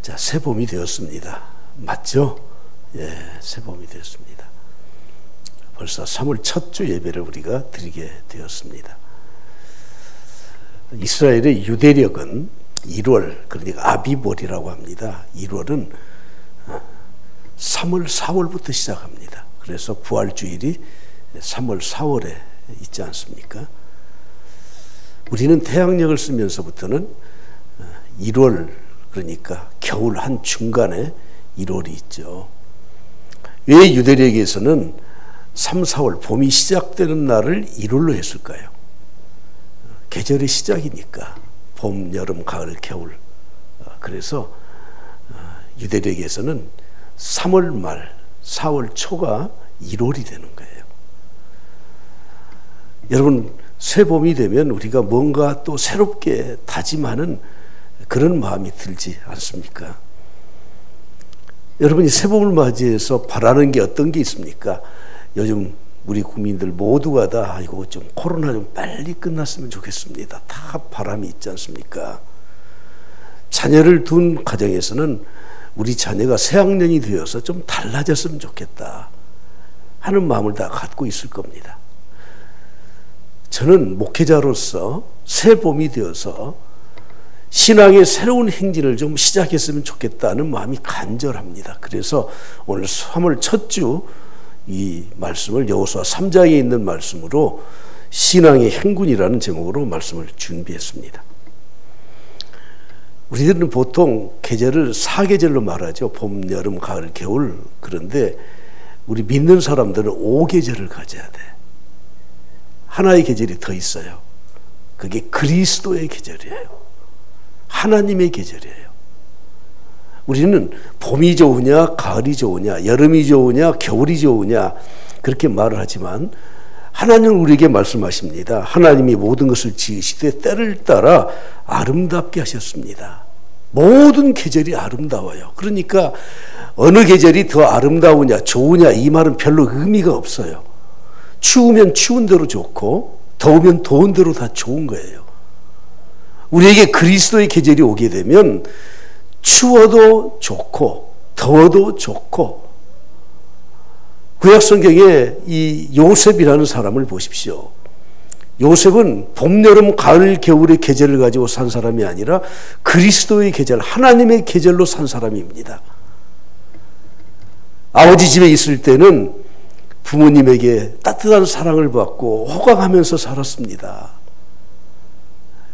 자, 새봄이 되었습니다. 맞죠? 예, 새봄이 되었습니다. 벌써 3월 첫 주 예배를 우리가 드리게 되었습니다. 이스라엘의 유대력은 1월, 그러니까 아비볼이라고 합니다. 1월은 3월, 4월부터 시작합니다. 그래서 부활주일이 3월, 4월에 있지 않습니까? 우리는 태양력을 쓰면서부터는 1월, 그러니까 겨울 한 중간에 1월이 있죠. 왜 유대력에서는 3, 4월 봄이 시작되는 날을 1월로 했을까요? 계절의 시작이니까 봄, 여름, 가을, 겨울. 그래서 유대력에서는 3월 말, 4월 초가 1월이 되는 거예요. 여러분, 새봄이 되면 우리가 뭔가 또 새롭게 다짐하는 그런 마음이 들지 않습니까? 여러분이 새봄을 맞이해서 바라는 게 어떤 게 있습니까? 요즘 우리 국민들 모두가 다 아이고 좀 코로나 좀 빨리 끝났으면 좋겠습니다. 다 바람이 있지 않습니까? 자녀를 둔 가정에서는 우리 자녀가 새학년이 되어서 좀 달라졌으면 좋겠다 하는 마음을 다 갖고 있을 겁니다. 저는 목회자로서 새봄이 되어서 신앙의 새로운 행진을 좀 시작했으면 좋겠다는 마음이 간절합니다. 그래서 오늘 3월 첫 주 이 말씀을 여호수아 3장에 있는 말씀으로 신앙의 행군이라는 제목으로 말씀을 준비했습니다. 우리들은 보통 계절을 4계절로 말하죠. 봄, 여름, 가을, 겨울. 그런데 우리 믿는 사람들은 5계절을 가져야 돼. 하나의 계절이 더 있어요. 그게 그리스도의 계절이에요. 하나님의 계절이에요. 우리는 봄이 좋으냐, 가을이 좋으냐, 여름이 좋으냐, 겨울이 좋으냐 그렇게 말을 하지만 하나님은 우리에게 말씀하십니다. 하나님이 모든 것을 지으시되 때를 따라 아름답게 하셨습니다. 모든 계절이 아름다워요. 그러니까 어느 계절이 더 아름다우냐, 좋으냐 이 말은 별로 의미가 없어요. 추우면 추운 대로 좋고 더우면 더운 대로 다 좋은 거예요. 우리에게 그리스도의 계절이 오게 되면 추워도 좋고 더워도 좋고, 구약 성경에 이 요셉이라는 사람을 보십시오. 요셉은 봄, 여름, 가을, 겨울의 계절을 가지고 산 사람이 아니라 그리스도의 계절, 하나님의 계절로 산 사람입니다. 아버지 집에 있을 때는 부모님에게 따뜻한 사랑을 받고 호강하면서 살았습니다.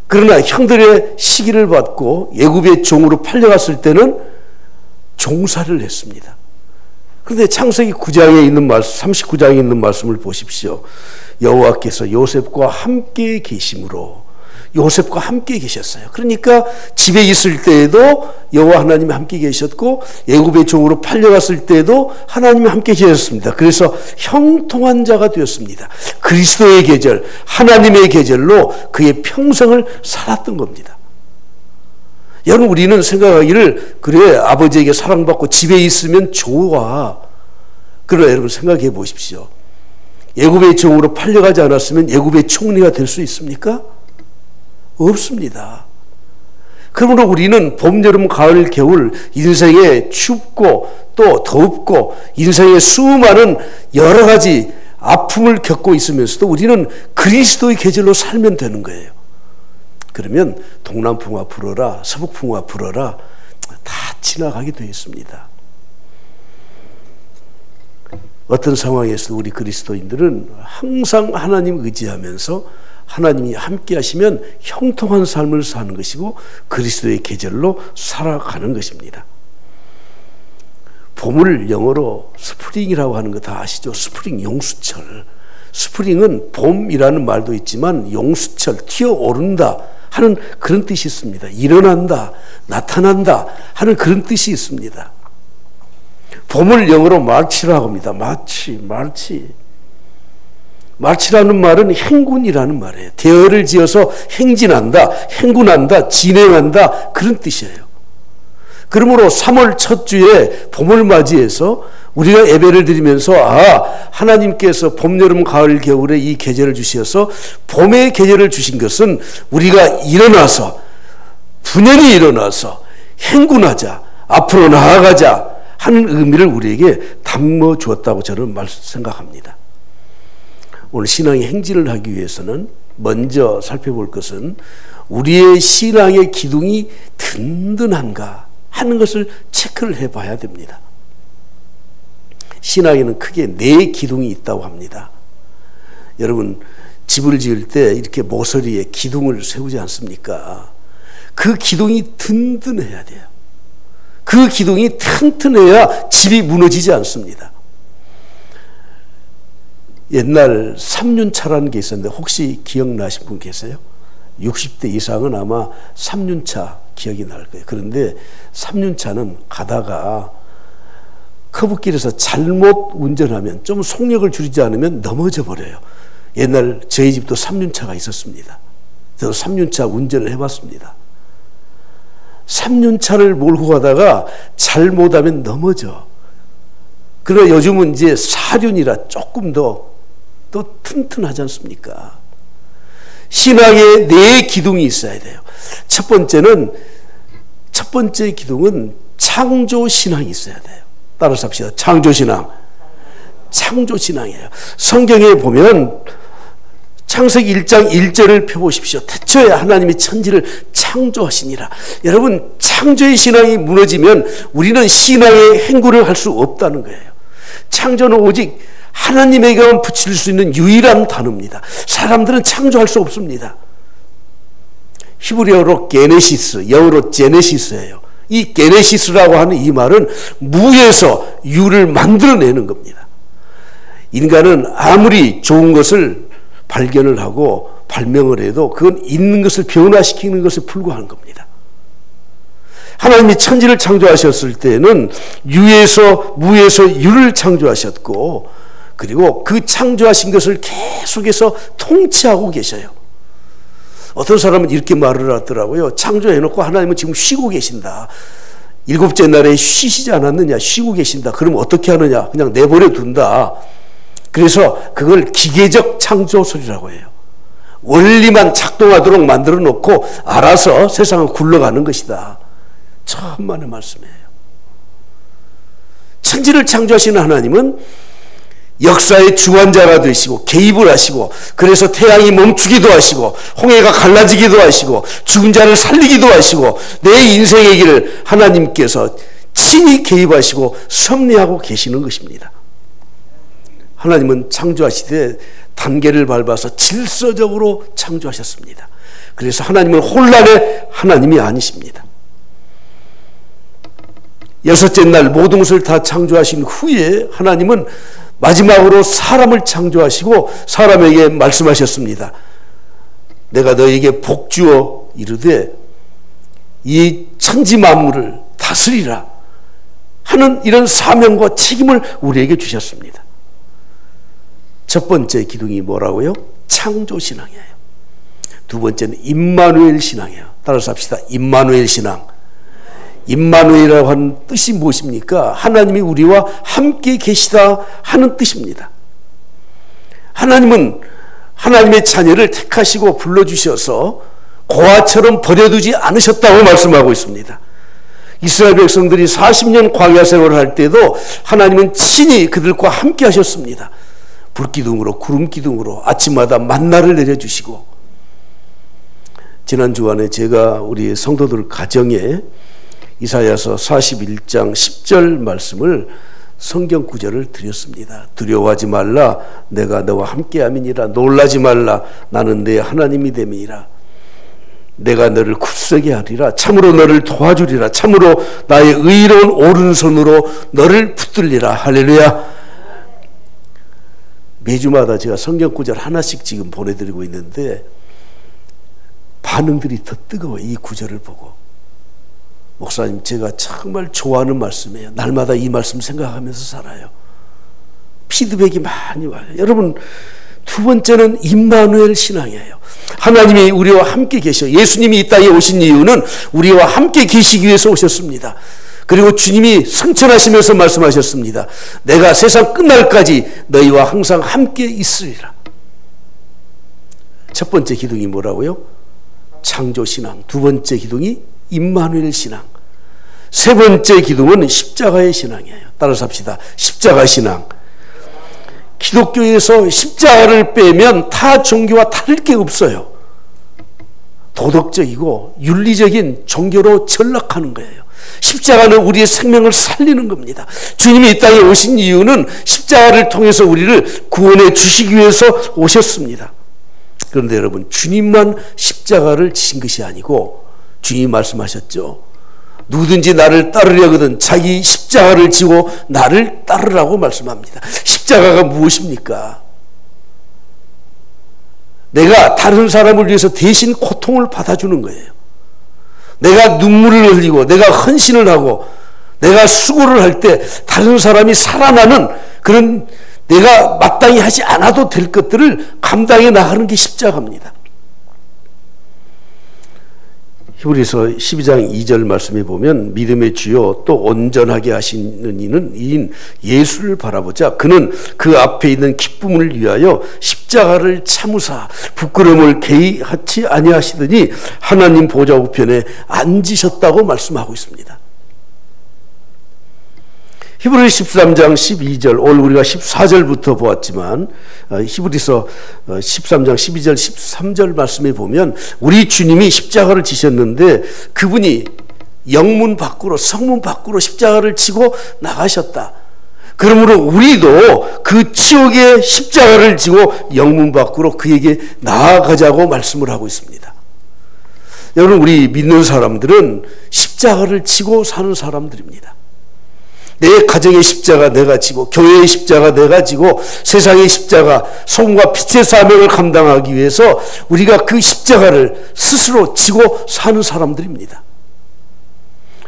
그러나 형들의 시기를 받고 애굽의 종으로 팔려갔을 때는 종살이를 했습니다. 그런데 창세기 9장에 있는 말씀, 39장에 있는 말씀을 보십시오. 여호와께서 요셉과 함께 계심으로, 요셉과 함께 계셨어요. 그러니까 집에 있을 때에도 여호와 하나님이 함께 계셨고 애굽의 종으로 팔려갔을 때에도 하나님이 함께 계셨습니다. 그래서 형통한 자가 되었습니다. 그리스도의 계절, 하나님의 계절로 그의 평생을 살았던 겁니다. 여러분, 우리는 생각하기를 그래 아버지에게 사랑받고 집에 있으면 좋아. 그러나 여러분 생각해 보십시오. 애굽의 종으로 팔려가지 않았으면 애굽의 총리가 될 수 있습니까? 없습니다. 그러므로 우리는 봄, 여름, 가을, 겨울 인생에 춥고 또 덥고 인생에 수많은 여러 가지 아픔을 겪고 있으면서도 우리는 그리스도의 계절로 살면 되는 거예요. 그러면 동남풍아 불어라, 서북풍아 불어라 다 지나가게 되어 있습니다. 어떤 상황에서도 우리 그리스도인들은 항상 하나님 의지하면서 하나님이 함께 하시면 형통한 삶을 사는 것이고 그리스도의 계절로 살아가는 것입니다. 봄을 영어로 스프링이라고 하는 거 다 아시죠? 스프링, 용수철. 스프링은 봄이라는 말도 있지만 용수철, 튀어오른다 하는 그런 뜻이 있습니다. 일어난다, 나타난다 하는 그런 뜻이 있습니다. 봄을 영어로 마치라고 합니다. 마치. 마치라는 말은 행군이라는 말이에요. 대어를 지어서 행진한다, 행군한다, 진행한다 그런 뜻이에요. 그러므로 3월 첫 주에 봄을 맞이해서 우리가 예배를 드리면서 하나님께서 봄, 여름, 가을, 겨울에 이 계절을 주셔서 봄의 계절을 주신 것은 우리가 일어나서 분연히 일어나서 행군하자, 앞으로 나아가자 하는 의미를 우리에게 담아 주었다고 저는 생각합니다. 오늘 신앙의 행진을 하기 위해서는 먼저 살펴볼 것은 우리의 신앙의 기둥이 든든한가 하는 것을 체크를 해봐야 됩니다. 신앙에는 크게 4 기둥이 있다고 합니다. 여러분 집을 지을 때 이렇게 모서리에 기둥을 세우지 않습니까? 그 기둥이 든든해야 돼요. 그 기둥이 튼튼해야 집이 무너지지 않습니다. 옛날 3륜차라는 게 있었는데 혹시 기억나신 분 계세요? 60대 이상은 아마 3륜차 기억이 날 거예요. 그런데 3륜차는 가다가 커브길에서 잘못 운전하면, 좀 속력을 줄이지 않으면 넘어져 버려요. 옛날 저희 집도 3륜차가 있었습니다. 저도 3륜차 운전을 해봤습니다. 3륜차를 몰고 가다가 잘못하면 넘어져. 그러나 요즘은 이제 4륜이라 조금 더 튼튼하지 않습니까? 신앙에 4 기둥이 있어야 돼요. 첫 번째 기둥은 창조신앙이 있어야 돼요. 따라서 합시다. 창조신앙. 창조신앙이에요. 성경에 보면 창세기 1장 1절을 펴보십시오. 태초에 하나님이 천지를 창조하시니라. 여러분, 창조의 신앙이 무너지면 우리는 신앙의 행군을 할 수 없다는 거예요. 창조는 오직 하나님에게만 붙일 수 있는 유일한 단어입니다. 사람들은 창조할 수 없습니다. 히브리어로 게네시스, 영어로 제네시스예요. 이 게네시스라고 하는 이 말은 무에서 유를 만들어내는 겁니다. 인간은 아무리 좋은 것을 발견을 하고 발명을 해도 그건 있는 것을 변화시키는 것에 불과한 겁니다. 하나님이 천지를 창조하셨을 때는 유에서 무에서 유를 창조하셨고, 그리고 그 창조하신 것을 계속해서 통치하고 계셔요. 어떤 사람은 이렇게 말을 하더라고요. 창조해놓고 하나님은 지금 쉬고 계신다. 7째 날에 쉬시지 않았느냐, 쉬고 계신다. 그럼 어떻게 하느냐, 그냥 내버려 둔다. 그래서 그걸 기계적 창조설이라고 해요. 원리만 작동하도록 만들어 놓고 알아서 세상은 굴러가는 것이다. 천만의 말씀이에요. 천지를 창조하시는 하나님은 역사의 주관자가 되시고 개입을 하시고, 그래서 태양이 멈추기도 하시고 홍해가 갈라지기도 하시고 죽은 자를 살리기도 하시고, 내 인생의 길을 하나님께서 친히 개입하시고 섭리하고 계시는 것입니다. 하나님은 창조하시되 단계를 밟아서 질서적으로 창조하셨습니다. 그래서 하나님은 혼란의 하나님이 아니십니다. 6째 날 모든 것을 다 창조하신 후에 하나님은 마지막으로 사람을 창조하시고 사람에게 말씀하셨습니다. 내가 너에게 복주어 이르되 이 천지 만물을 다스리라 하는 이런 사명과 책임을 우리에게 주셨습니다. 첫 번째 기둥이 뭐라고요? 창조신앙이에요. 두 번째는 임마누엘 신앙이에요. 따라서 합시다. 임마누엘 신앙. 임마누엘이라고 하는 뜻이 무엇입니까? 하나님이 우리와 함께 계시다 하는 뜻입니다. 하나님은 하나님의 자녀를 택하시고 불러주셔서 고아처럼 버려두지 않으셨다고 말씀하고 있습니다. 이스라엘 백성들이 40년 광야 생활을 할 때도 하나님은 친히 그들과 함께 하셨습니다. 불기둥으로, 구름기둥으로 아침마다 만나를 내려주시고, 지난 주간에 제가 우리 성도들 가정에 이사야서 41장 10절 말씀을 성경 구절을 드렸습니다. 두려워하지 말라, 내가 너와 함께함이니라. 놀라지 말라, 나는 내 하나님이 됨이니라. 내가 너를 굳세게 하리라. 참으로 너를 도와주리라. 참으로 나의 의로운 오른손으로 너를 붙들리라. 할렐루야. 매주마다 제가 성경 구절 하나씩 지금 보내드리고 있는데 반응들이 더 뜨거워요. 이 구절을 보고. 목사님, 제가 정말 좋아하는 말씀이에요. 날마다 이 말씀 생각하면서 살아요. 피드백이 많이 와요. 여러분, 두 번째는 임마누엘 신앙이에요. 하나님이 우리와 함께 계셔. 예수님이 이 땅에 오신 이유는 우리와 함께 계시기 위해서 오셨습니다. 그리고 주님이 승천하시면서 말씀하셨습니다. 내가 세상 끝날까지 너희와 항상 함께 있으리라. 첫 번째 기둥이 뭐라고요? 창조신앙. 두 번째 기둥이 임마누엘 신앙. 세 번째 기둥은 십자가의 신앙이에요. 따라서 합시다. 십자가 신앙. 기독교에서 십자가를 빼면 타 종교와 다를 게 없어요. 도덕적이고 윤리적인 종교로 전락하는 거예요. 십자가는 우리의 생명을 살리는 겁니다. 주님이 이 땅에 오신 이유는 십자가를 통해서 우리를 구원해 주시기 위해서 오셨습니다. 그런데 여러분, 주님만 십자가를 지신 것이 아니고 주님이 말씀하셨죠. 누구든지 나를 따르려거든 자기 십자가를 지고 나를 따르라고 말씀합니다. 십자가가 무엇입니까? 내가 다른 사람을 위해서 대신 고통을 받아주는 거예요. 내가 눈물을 흘리고 내가 헌신을 하고 내가 수고를 할 때 다른 사람이 살아나는 그런, 내가 마땅히 하지 않아도 될 것들을 감당해 나가는 게 십자가입니다. 히브리서 12장 2절 말씀에 보면 믿음의 주요 또 온전하게 하시는 이인 예수를 바라보자. 그는 그 앞에 있는 기쁨을 위하여 십자가를 참으사 부끄러움을 개의하지 아니하시더니 하나님 보좌 우편에 앉으셨다고 말씀하고 있습니다. 히브리서 13장 12절, 오늘 우리가 14절부터 보았지만 히브리서 13장 12절 13절 말씀에 보면 우리 주님이 십자가를 지셨는데 그분이 영문 밖으로, 성문 밖으로 십자가를 지고 나가셨다. 그러므로 우리도 그 지옥의 십자가를 지고 영문 밖으로 그에게 나아가자고 말씀을 하고 있습니다. 여러분, 우리 믿는 사람들은 십자가를 지고 사는 사람들입니다. 내 가정의 십자가 내가 지고, 교회의 십자가 내가 지고, 세상의 십자가, 소금과 빛의 사명을 감당하기 위해서 우리가 그 십자가를 스스로 지고 사는 사람들입니다.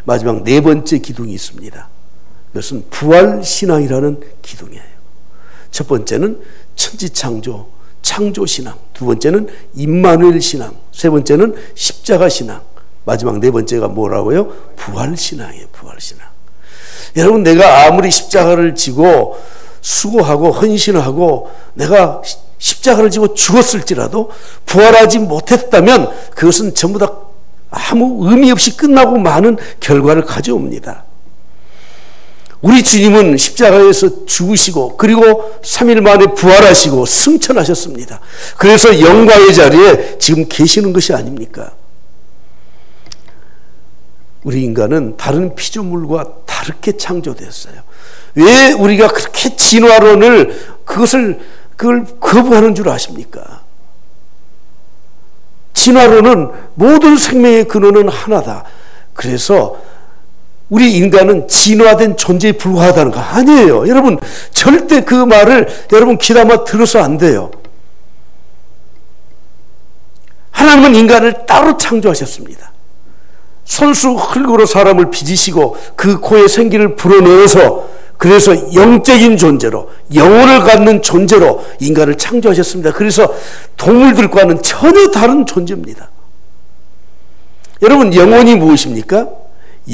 마지막 네 번째 기둥이 있습니다. 이것은 부활신앙이라는 기둥이에요. 첫 번째는 천지창조, 창조신앙. 두 번째는 임마누엘 신앙. 세 번째는 십자가신앙. 마지막 네 번째가 뭐라고요? 부활신앙이에요. 부활신앙. 여러분, 내가 아무리 십자가를 지고 수고하고 헌신하고 내가 십자가를 지고 죽었을지라도 부활하지 못했다면 그것은 전부 다 아무 의미 없이 끝나고 마는 결과를 가져옵니다. 우리 주님은 십자가에서 죽으시고 그리고 3일 만에 부활하시고 승천하셨습니다. 그래서 영광의 자리에 지금 계시는 것이 아닙니까? 우리 인간은 다른 피조물과 다르게 창조되었어요. 왜 우리가 그렇게 진화론을 그걸 거부하는 줄 아십니까? 진화론은 모든 생명의 근원은 하나다. 그래서 우리 인간은 진화된 존재에 불과하다는 거 아니에요. 여러분, 절대 그 말을 여러분 귀담아 들어서 안 돼요. 하나님은 인간을 따로 창조하셨습니다. 손수 흙으로 사람을 빚으시고 그 코에 생기를 불어넣어서 그래서 영적인 존재로, 영혼을 갖는 존재로 인간을 창조하셨습니다. 그래서 동물들과는 전혀 다른 존재입니다. 여러분, 영혼이 무엇입니까?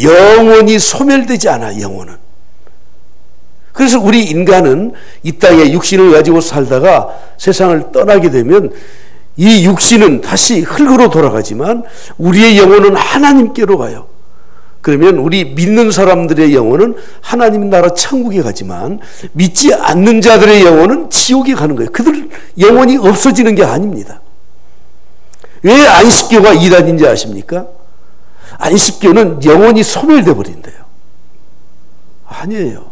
영혼이 소멸되지 않아. 영혼은. 그래서 우리 인간은 이 땅에 육신을 가지고 살다가 세상을 떠나게 되면 이 육신은 다시 흙으로 돌아가지만 우리의 영혼은 하나님께로 가요. 그러면 우리 믿는 사람들의 영혼은 하나님 나라 천국에 가지만 믿지 않는 자들의 영혼은 지옥에 가는 거예요. 그들 영혼이 없어지는 게 아닙니다. 왜 안식교가 이단인지 아십니까? 안식교는 영혼이 소멸돼 버린대요. 아니에요.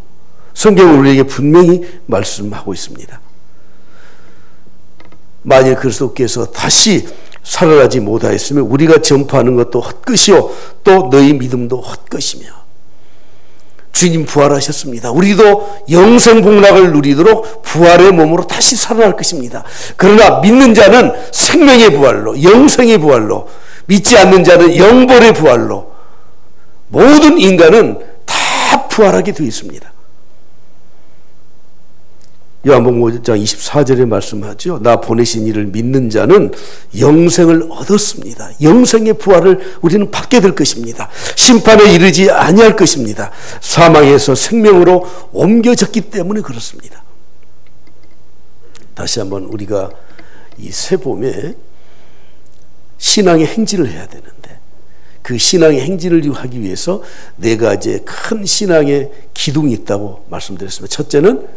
성경은 우리에게 분명히 말씀하고 있습니다. 만일 그리스도께서 다시 살아나지 못하였으면 우리가 전파하는 것도 헛것이요 또 너희 믿음도 헛것이며, 주님 부활하셨습니다. 우리도 영생복락을 누리도록 부활의 몸으로 다시 살아날 것입니다. 그러나 믿는 자는 생명의 부활로, 영생의 부활로, 믿지 않는 자는 영벌의 부활로, 모든 인간은 다 부활하게 되어 있습니다. 요한복음 5장 24절에 말씀하죠. 나 보내신 이를 믿는 자는 영생을 얻었습니다. 영생의 부활을 우리는 받게 될 것입니다. 심판에 이르지 아니할 것입니다. 사망에서 생명으로 옮겨졌기 때문에 그렇습니다. 다시 한번 우리가 이 새봄에 신앙의 행진을 해야 되는데, 그 신앙의 행진을 하기 위해서 네 가지의 큰 신앙의 기둥이 있다고 말씀드렸습니다. 첫째는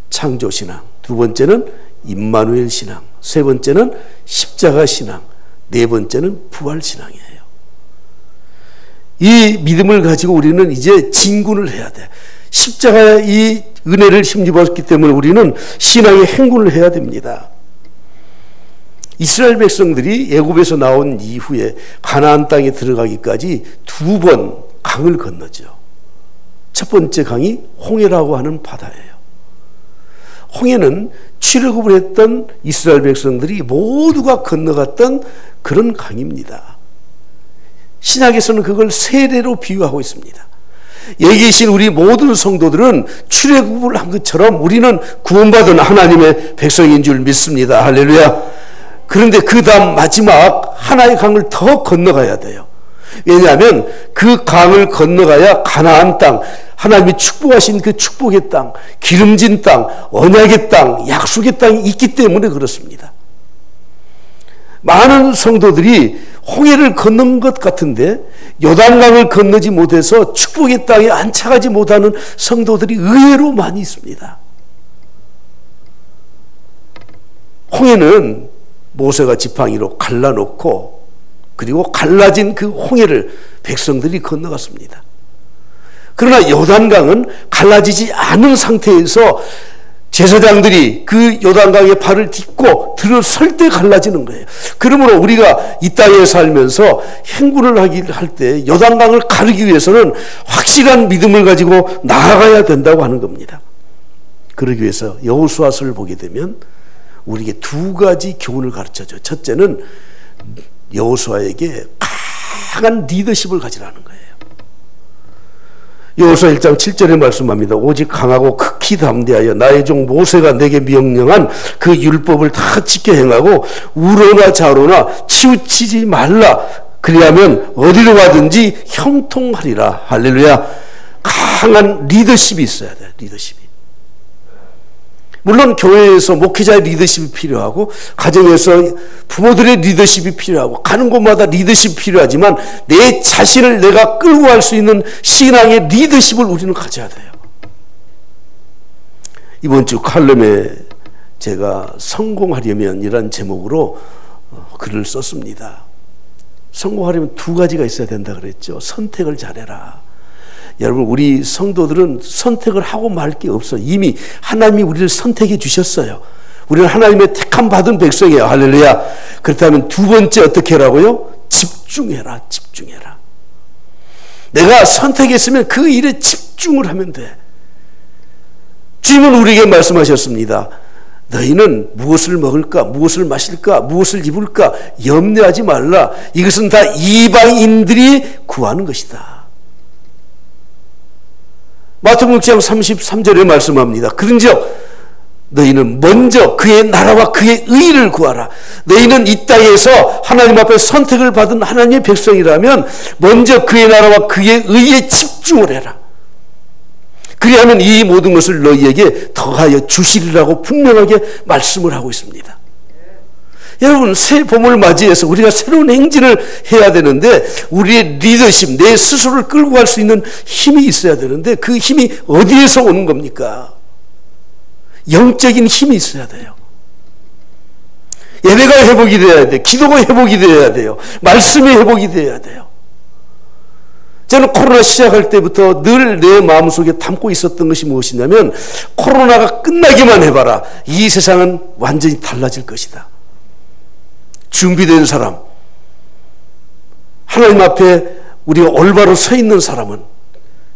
창조신앙, 두 번째는 임마누엘 신앙, 세 번째는 십자가 신앙, 네 번째는 부활신앙이에요. 이 믿음을 가지고 우리는 이제 진군을 해야 돼. 십자가의 이 은혜를 힘입었기 때문에 우리는 신앙의 행군을 해야 됩니다. 이스라엘 백성들이 애굽에서 나온 이후에 가나안 땅에 들어가기까지 두 번 강을 건너죠. 첫 번째 강이 홍해라고 하는 바다예요. 홍해는 출애굽을 했던 이스라엘 백성들이 모두가 건너갔던 그런 강입니다. 신약에서는 그걸 세례로 비유하고 있습니다. 여기 계신 우리 모든 성도들은 출애굽을 한 것처럼 우리는 구원받은 하나님의 백성인 줄 믿습니다. 할렐루야. 그런데 그 다음 마지막 하나의 강을 더 건너가야 돼요. 왜냐하면 그 강을 건너가야 가나안 땅, 하나님이 축복하신 그 축복의 땅, 기름진 땅, 언약의 땅, 약속의 땅이 있기 때문에 그렇습니다. 많은 성도들이 홍해를 건넌 것 같은데 요단강을 건너지 못해서 축복의 땅에 안착하지 못하는 성도들이 의외로 많이 있습니다. 홍해는 모세가 지팡이로 갈라놓고 그리고 갈라진 그 홍해를 백성들이 건너갔습니다. 그러나 요단강은 갈라지지 않은 상태에서 제사장들이 그 요단강에 발을 딛고 들어설 때 갈라지는 거예요. 그러므로 우리가 이 땅에 살면서 행군을 할 때 요단강을 가르기 위해서는 확실한 믿음을 가지고 나아가야 된다고 하는 겁니다. 그러기 위해서 여호수아서를 보게 되면 우리에게 두 가지 교훈을 가르쳐줘. 첫째는 여호수아에게 강한 리더십을 가지라는 거예요. 여호수아 1장 7절에 말씀합니다. 오직 강하고 극히 담대하여 나의 종 모세가 내게 명령한 그 율법을 다 지켜 행하고 우로나 좌로나 치우치지 말라. 그리하면 어디로 가든지 형통하리라. 할렐루야. 강한 리더십이 있어야 돼요. 리더십이. 물론 교회에서 목회자의 리더십이 필요하고 가정에서 부모들의 리더십이 필요하고 가는 곳마다 리더십이 필요하지만 내 자신을 내가 끌고 갈 수 있는 신앙의 리더십을 우리는 가져야 돼요. 이번 주 칼럼에 제가 성공하려면 이란 제목으로 글을 썼습니다. 성공하려면 두 가지가 있어야 된다 그랬죠. 선택을 잘해라. 여러분 우리 성도들은 선택을 하고 말 게 없어요. 이미 하나님이 우리를 선택해 주셨어요. 우리는 하나님의 택함 받은 백성이에요. 할렐루야. 그렇다면 두 번째 어떻게 하라고요? 집중해라. 집중해라. 내가 선택했으면 그 일에 집중을 하면 돼. 주님은 우리에게 말씀하셨습니다. 너희는 무엇을 먹을까, 무엇을 마실까, 무엇을 입을까 염려하지 말라. 이것은 다 이방인들이 구하는 것이다. 마태복음 6장 33절에 말씀합니다. 그런즉 너희는 먼저 그의 나라와 그의 의를 구하라. 너희는 이 땅에서 하나님 앞에 선택을 받은 하나님의 백성이라면 먼저 그의 나라와 그의 의에 집중을 해라. 그리하면 이 모든 것을 너희에게 더하여 주시리라고 분명하게 말씀을 하고 있습니다. 여러분 새 봄을 맞이해서 우리가 새로운 행진을 해야 되는데 우리의 리더십, 내 스스로를 끌고 갈 수 있는 힘이 있어야 되는데 그 힘이 어디에서 오는 겁니까? 영적인 힘이 있어야 돼요. 예배가 회복이 되어야 돼요. 기도가 회복이 되어야 돼요. 말씀이 회복이 되어야 돼요. 저는 코로나 시작할 때부터 늘 내 마음속에 담고 있었던 것이 무엇이냐면 코로나가 끝나기만 해봐라. 이 세상은 완전히 달라질 것이다. 준비된 사람, 하나님 앞에 우리가 올바로 서 있는 사람은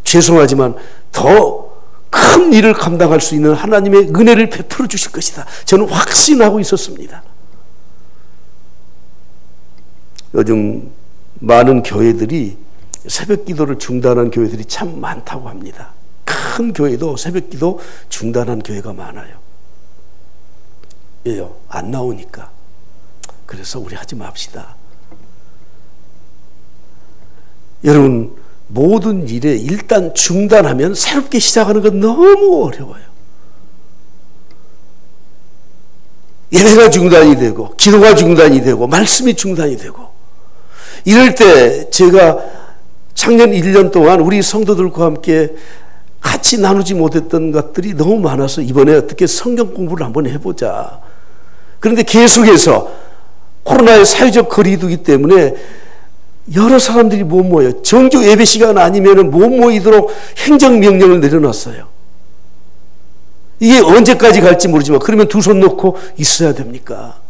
죄송하지만 더 큰 일을 감당할 수 있는 하나님의 은혜를 베풀어 주실 것이다. 저는 확신하고 있었습니다. 요즘 많은 교회들이 새벽 기도를 중단한 교회들이 참 많다고 합니다. 큰 교회도 새벽 기도 중단한 교회가 많아요. 왜요? 안 나오니까. 그래서 우리 하지 맙시다. 여러분 모든 일에 일단 중단하면 새롭게 시작하는 건 너무 어려워요. 예배가 중단이 되고 기도가 중단이 되고 말씀이 중단이 되고 이럴 때 제가 작년 1년 동안 우리 성도들과 함께 같이 나누지 못했던 것들이 너무 많아서 이번에 어떻게 성경 공부를 한번 해보자. 그런데 계속해서 코로나의 사회적 거리두기 때문에 여러 사람들이 못 모여요. 정규 예배 시간 아니면 못 모이도록 행정명령을 내려놨어요. 이게 언제까지 갈지 모르지만 그러면 두 손 놓고 있어야 됩니까?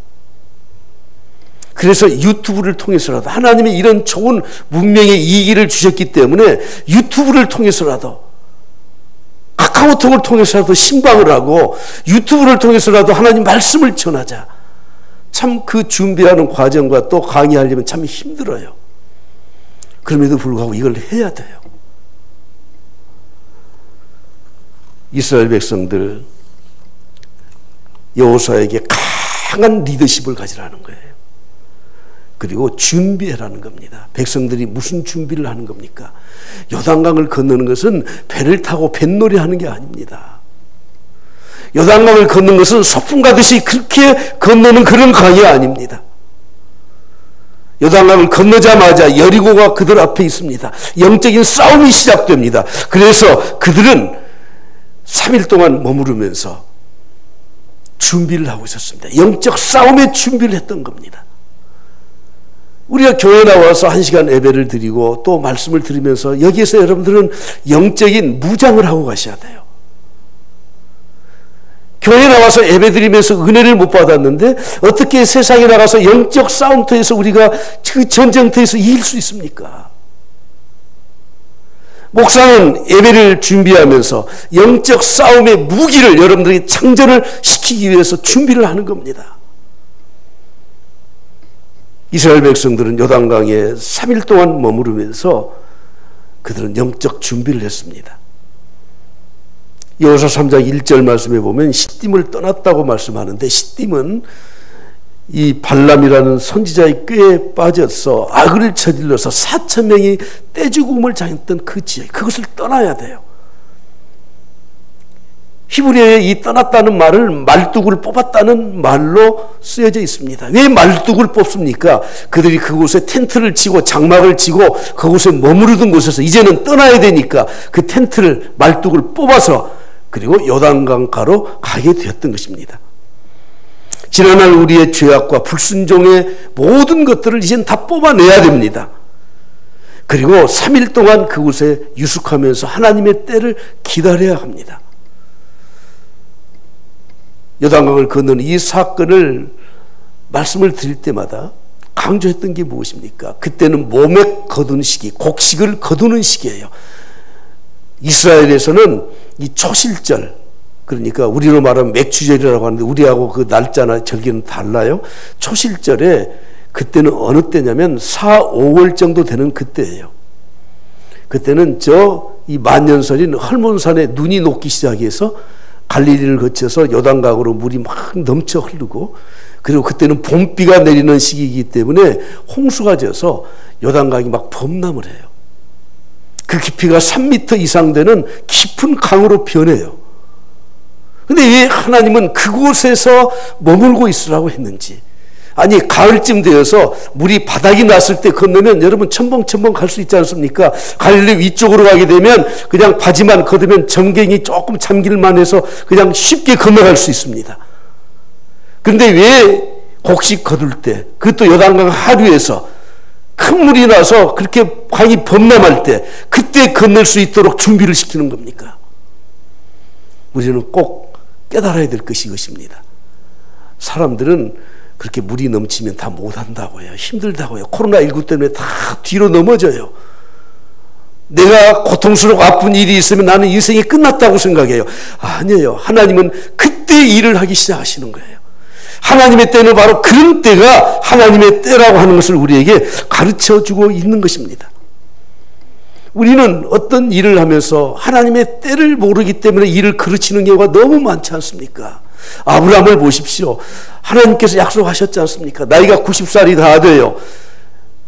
그래서 유튜브를 통해서라도 하나님이 이런 좋은 문명의 이기를 주셨기 때문에 유튜브를 통해서라도 카카오톡을 통해서라도 신방을 하고 유튜브를 통해서라도 하나님 말씀을 전하자. 참 그 준비하는 과정과 또 강의하려면 참 힘들어요. 그럼에도 불구하고 이걸 해야 돼요. 이스라엘 백성들 여호수아에게 강한 리더십을 가지라는 거예요. 그리고 준비해라는 겁니다. 백성들이 무슨 준비를 하는 겁니까? 요단강을 건너는 것은 배를 타고 뱃놀이 하는 게 아닙니다. 요단강을 걷는 것은 소풍 가듯이 그렇게 건너는 그런 강이 아닙니다. 요단강을 건너자마자 여리고가 그들 앞에 있습니다. 영적인 싸움이 시작됩니다. 그래서 그들은 3일 동안 머무르면서 준비를 하고 있었습니다. 영적 싸움의 준비를 했던 겁니다. 우리가 교회 나와서 1시간 예배를 드리고 또 말씀을 들으면서 여기에서 여러분들은 영적인 무장을 하고 가셔야 돼요. 교회 나와서 예배 드리면서 은혜를 못 받았는데 어떻게 세상에 나가서 영적 싸움터에서 우리가 그 전쟁터에서 이길 수 있습니까? 목사는 예배를 준비하면서 영적 싸움의 무기를 여러분들이 창전을 시키기 위해서 준비를 하는 겁니다. 이스라엘 백성들은 요단강에 3일 동안 머무르면서 그들은 영적 준비를 했습니다. 여호수아 3장 1절 말씀에 보면 시딤을 떠났다고 말씀하는데 시딤은 이 발람이라는 선지자의 꾀에 빠져서 악을 저질러서 4,000명이 떼죽음을 당했던 그 지역, 그것을 떠나야 돼요. 히브리어에 이 떠났다는 말을 말뚝을 뽑았다는 말로 쓰여져 있습니다. 왜 말뚝을 뽑습니까? 그들이 그곳에 텐트를 치고 장막을 치고 그곳에 머무르던 곳에서 이제는 떠나야 되니까 그 텐트를 말뚝을 뽑아서 그리고 요단강가로 가게 되었던 것입니다. 지난날 우리의 죄악과 불순종의 모든 것들을 이젠 다 뽑아내야 됩니다. 그리고 3일 동안 그곳에 유숙하면서 하나님의 때를 기다려야 합니다. 요단강을 건너는 이 사건을 말씀을 드릴 때마다 강조했던 게 무엇입니까? 그때는 몸에 거두는 시기, 곡식을 거두는 시기예요. 이스라엘에서는 이 초실절, 그러니까 우리로 말하면 맥추절이라고 하는데 우리하고 그 날짜나 절기는 달라요. 초실절에 그때는 어느 때냐면 4, 5월 정도 되는 그때예요. 그때는 이 만년설인 헐몬산에 눈이 녹기 시작해서 갈릴리를 거쳐서 요단강으로 물이 막 넘쳐 흐르고 그리고 그때는 봄비가 내리는 시기이기 때문에 홍수가 져서 요단강이 막 범람을 해요. 그 깊이가 3m 이상 되는 깊은 강으로 변해요. 근데 왜 하나님은 그곳에서 머물고 있으라고 했는지. 아니 가을쯤 되어서 물이 바닥이 났을 때 건너면 여러분 첨벙첨벙 갈 수 있지 않습니까? 갈릴리 위쪽으로 가게 되면 그냥 바지만 걷으면 점갱이 조금 잠길만 해서 그냥 쉽게 건너갈 수 있습니다. 그런데 왜 곡식 거둘 때 그것도 요단강 하류에서 큰 물이 나서 그렇게 강이 범람할 때 그때 건널 수 있도록 준비를 시키는 겁니까? 우리는 꼭 깨달아야 될 것이 이것입니다. 사람들은 그렇게 물이 넘치면 다 못한다고요. 힘들다고요. 코로나19 때문에 다 뒤로 넘어져요. 내가 고통스럽고 아픈 일이 있으면 나는 인생이 끝났다고 생각해요. 아니에요. 하나님은 그때 일을 하기 시작하시는 거예요. 하나님의 때는 바로 그런 때가 하나님의 때라고 하는 것을 우리에게 가르쳐주고 있는 것입니다. 우리는 어떤 일을 하면서 하나님의 때를 모르기 때문에 일을 그르치는 경우가 너무 많지 않습니까? 아브라함을 보십시오. 하나님께서 약속하셨지 않습니까? 나이가 90살이 다 돼요.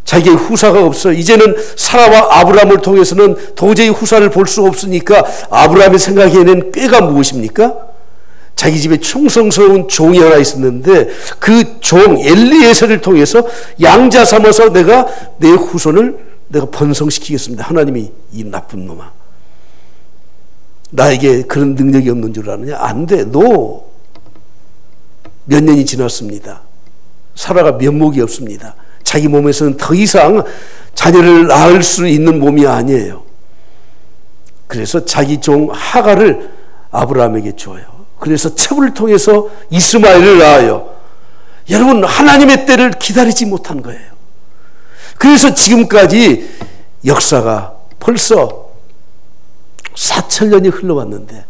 자기의 후사가 없어. 이제는 사라와 아브라함을 통해서는 도저히 후사를 볼 수 없으니까 아브라함이 생각해낸 꾀가 무엇입니까? 자기 집에 충성스러운 종이 하나 있었는데 그 종 엘리에셀을 통해서 양자 삼아서 내가 내 후손을 내가 번성시키겠습니다. 하나님이 이 나쁜 놈아, 나에게 그런 능력이 없는 줄 아느냐? 안 돼. 너 몇 년이 지났습니다. 사라가 면목이 없습니다. 자기 몸에서는 더 이상 자녀를 낳을 수 있는 몸이 아니에요. 그래서 자기 종 하갈을 아브라함에게 줘요. 그래서 첩을 통해서 이스마엘을 낳아요. 여러분, 하나님의 때를 기다리지 못한 거예요. 그래서 지금까지 역사가 벌써 4,000년이 흘러왔는데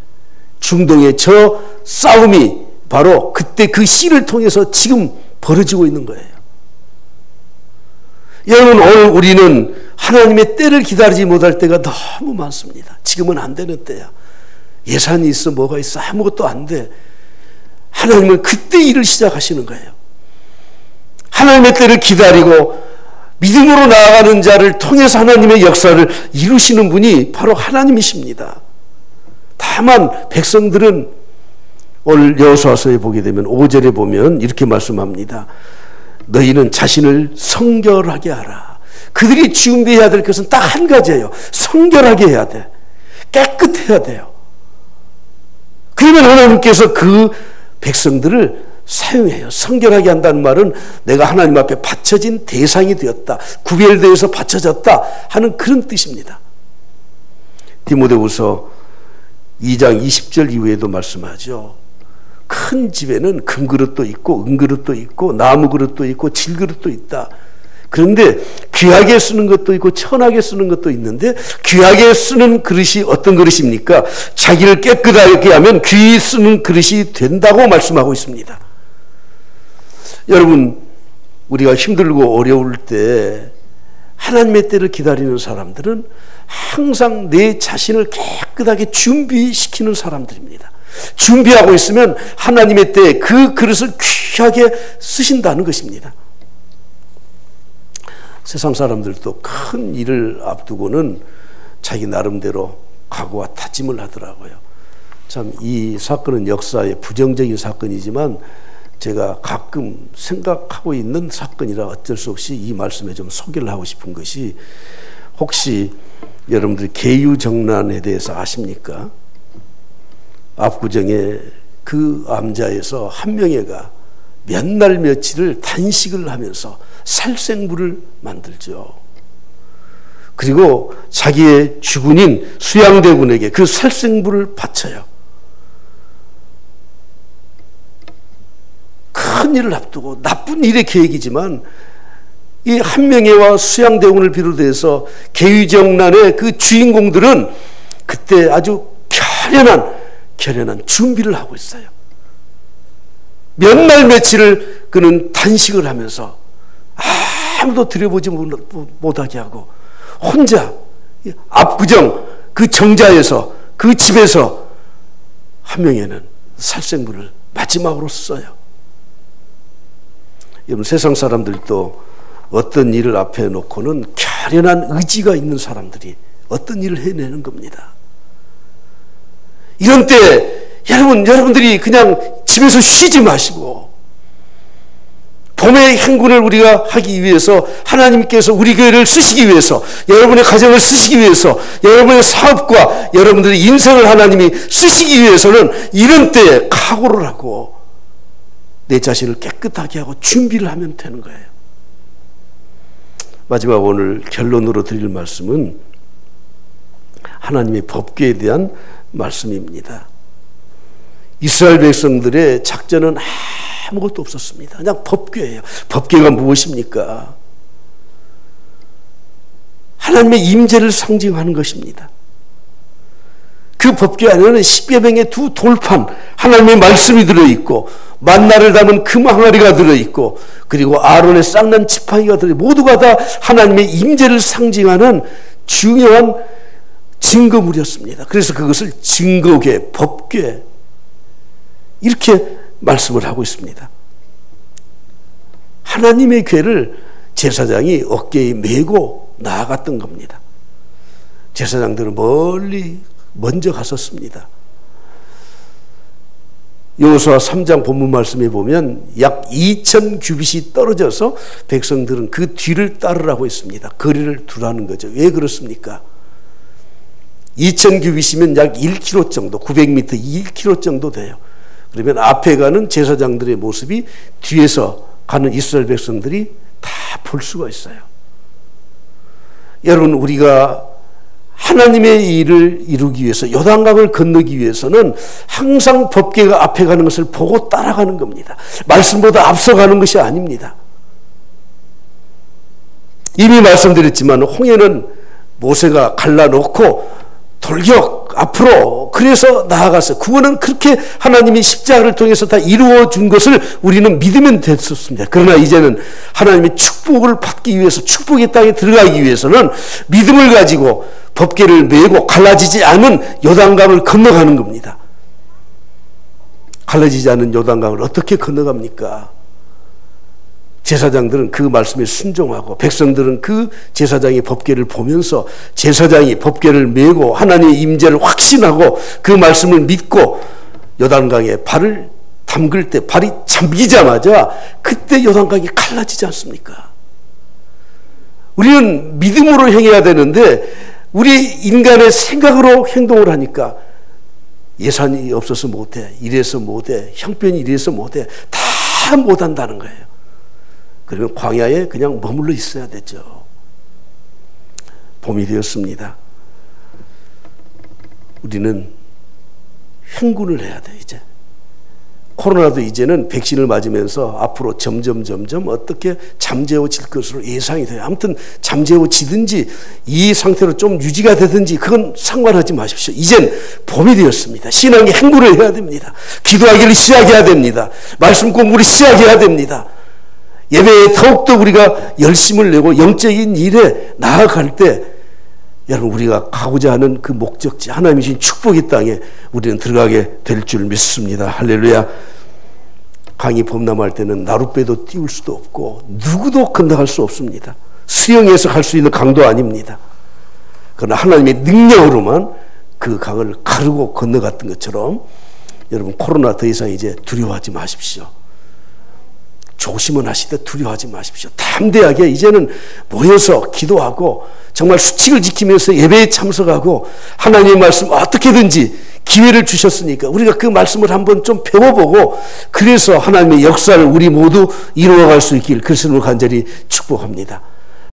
중동의 저 싸움이 바로 그때 그 씨를 통해서 지금 벌어지고 있는 거예요. 여러분, 오늘 우리는 하나님의 때를 기다리지 못할 때가 너무 많습니다. 지금은 안 되는 때야. 예산이 있어 뭐가 있어 아무것도 안 돼. 하나님은 그때 일을 시작하시는 거예요. 하나님의 때를 기다리고 믿음으로 나아가는 자를 통해서 하나님의 역사를 이루시는 분이 바로 하나님이십니다. 다만 백성들은 오늘 여호수아서에 보게 되면 5절에 보면 이렇게 말씀합니다. 너희는 자신을 성결하게 하라. 그들이 준비해야 될 것은 딱 한 가지예요. 성결하게 해야 돼. 깨끗해야 돼요. 그러면 하나님께서 그 백성들을 사용해요. 성결하게 한다는 말은 내가 하나님 앞에 바쳐진 대상이 되었다, 구별되어서 바쳐졌다 하는 그런 뜻입니다. 디모데후서 2장 20절 이후에도 말씀하죠. 큰 집에는 금그릇도 있고 은그릇도 있고 나무그릇도 있고 질그릇도 있다. 그런데 귀하게 쓰는 것도 있고 천하게 쓰는 것도 있는데 귀하게 쓰는 그릇이 어떤 그릇입니까? 자기를 깨끗하게 하면 귀히 쓰는 그릇이 된다고 말씀하고 있습니다. 여러분, 우리가 힘들고 어려울 때 하나님의 때를 기다리는 사람들은 항상 내 자신을 깨끗하게 준비시키는 사람들입니다. 준비하고 있으면 하나님의 때에 그 그릇을 귀하게 쓰신다는 것입니다. 세상 사람들도 큰 일을 앞두고는 자기 나름대로 각오와 다짐을 하더라고요. 참 이 사건은 역사의 부정적인 사건이지만 제가 가끔 생각하고 있는 사건이라 어쩔 수 없이 이 말씀에 좀 소개를 하고 싶은 것이, 혹시 여러분들이 계유정난에 대해서 아십니까? 압구정에 그 암자에서 한 명애가 몇 날 며칠을 단식을 하면서 살생부를 만들죠. 그리고 자기의 주군인 수양대군에게 그 살생부를 바쳐요. 큰 일을 앞두고 나쁜 일의 계획이지만 이 한명회와 수양대군을 비롯해서 계유정난의 그 주인공들은 그때 아주 결연한 준비를 하고 있어요. 몇 날 며칠을 그는 단식을 하면서 아무도 들여보지 못하게 하고 혼자 압구정 그 정자에서 그 집에서 한명회는 살생부를 마지막으로 써요. 여러분, 세상 사람들도 어떤 일을 앞에 놓고는 결연한 의지가 있는 사람들이 어떤 일을 해내는 겁니다. 이런 때 여러분들이 그냥 집에서 쉬지 마시고 봄의 행군을 우리가 하기 위해서, 하나님께서 우리 교회를 쓰시기 위해서, 여러분의 가정을 쓰시기 위해서, 여러분의 사업과 여러분들의 인생을 하나님이 쓰시기 위해서는 이런 때에 각오를 하고 내 자신을 깨끗하게 하고 준비를 하면 되는 거예요. 마지막 오늘 결론으로 드릴 말씀은 하나님의 법궤에 대한 말씀입니다. 이스라엘 백성들의 작전은 아무것도 없었습니다. 그냥 법궤예요. 법궤가 무엇입니까? 하나님의 임재를 상징하는 것입니다. 그 법궤 안에는 10여 명의 두 돌판, 하나님의 말씀이 들어있고 만나를 담은 금 항아리가 들어있고 그리고 아론의 쌍난 지팡이가 들어있고 모두가 다 하나님의 임재를 상징하는 중요한 증거물이었습니다. 그래서 그것을 증거궤, 법궤 이렇게 말씀을 하고 있습니다. 하나님의 궤를 제사장이 어깨에 메고 나아갔던 겁니다. 제사장들은 멀리 먼저 갔었습니다. 여호수아 3장 본문 말씀에 보면 약 2,000 규빗이 떨어져서 백성들은 그 뒤를 따르라고 했습니다. 거리를 두라는 거죠. 왜 그렇습니까? 2,000 규빗이면 약 1km 정도, 900m, 1km 정도 돼요. 그러면 앞에 가는 제사장들의 모습이 뒤에서 가는 이스라엘 백성들이 다 볼 수가 있어요. 여러분, 우리가 하나님의 일을 이루기 위해서, 요단강을 건너기 위해서는 항상 법궤가 앞에 가는 것을 보고 따라가는 겁니다. 말씀보다 앞서가는 것이 아닙니다. 이미 말씀드렸지만 홍해는 모세가 갈라놓고 돌격 앞으로 그래서 나아가서 그거는 그렇게 하나님이 십자가를 통해서 다 이루어 준 것을 우리는 믿으면 됐었습니다. 그러나 이제는 하나님의 축복을 받기 위해서, 축복의 땅에 들어가기 위해서는 믿음을 가지고 법궤를 메고 갈라지지 않은 요단강을 건너가는 겁니다. 갈라지지 않은 요단강을 어떻게 건너갑니까? 제사장들은 그 말씀에 순종하고 백성들은 그 제사장의 법궤를 보면서 제사장이 법궤를 메고 하나님의 임재를 확신하고 그 말씀을 믿고 요단강에 발을 담글 때 발이 잠기자마자 그때 요단강이 갈라지지 않습니까? 우리는 믿음으로 행해야 되는데 우리 인간의 생각으로 행동을 하니까 예산이 없어서 못해, 이래서 못해, 형편이 이래서 못해, 다 못한다는 거예요. 그러면 광야에 그냥 머물러 있어야 되죠. 봄이 되었습니다. 우리는 행군을 해야 돼. 이제 코로나도 이제는 백신을 맞으면서 앞으로 점점 어떻게 잠재워질 것으로 예상이 돼요. 아무튼 잠재워지든지 이 상태로 좀 유지가 되든지 그건 상관하지 마십시오. 이젠 봄이 되었습니다. 신앙의 행군을 해야 됩니다. 기도하기를 시작해야 됩니다. 말씀 공부를 시작해야 됩니다. 예배에 더욱더 우리가 열심을 내고 영적인 일에 나아갈 때 여러분, 우리가 가고자 하는 그 목적지, 하나님이 주신 축복의 땅에 우리는 들어가게 될 줄 믿습니다. 할렐루야. 강이 범람할 때는 나룻배도 띄울 수도 없고 누구도 건너갈 수 없습니다. 수영해서 갈 수 있는 강도 아닙니다. 그러나 하나님의 능력으로만 그 강을 가르고 건너갔던 것처럼 여러분, 코로나 더 이상 이제 두려워하지 마십시오. 조심은 하시되 두려워하지 마십시오. 담대하게 이제는 모여서 기도하고 정말 수칙을 지키면서 예배에 참석하고 하나님의 말씀 어떻게든지 기회를 주셨으니까 우리가 그 말씀을 한번 좀 배워보고 그래서 하나님의 역사를 우리 모두 이루어갈 수 있길 그리스도로 간절히 축복합니다.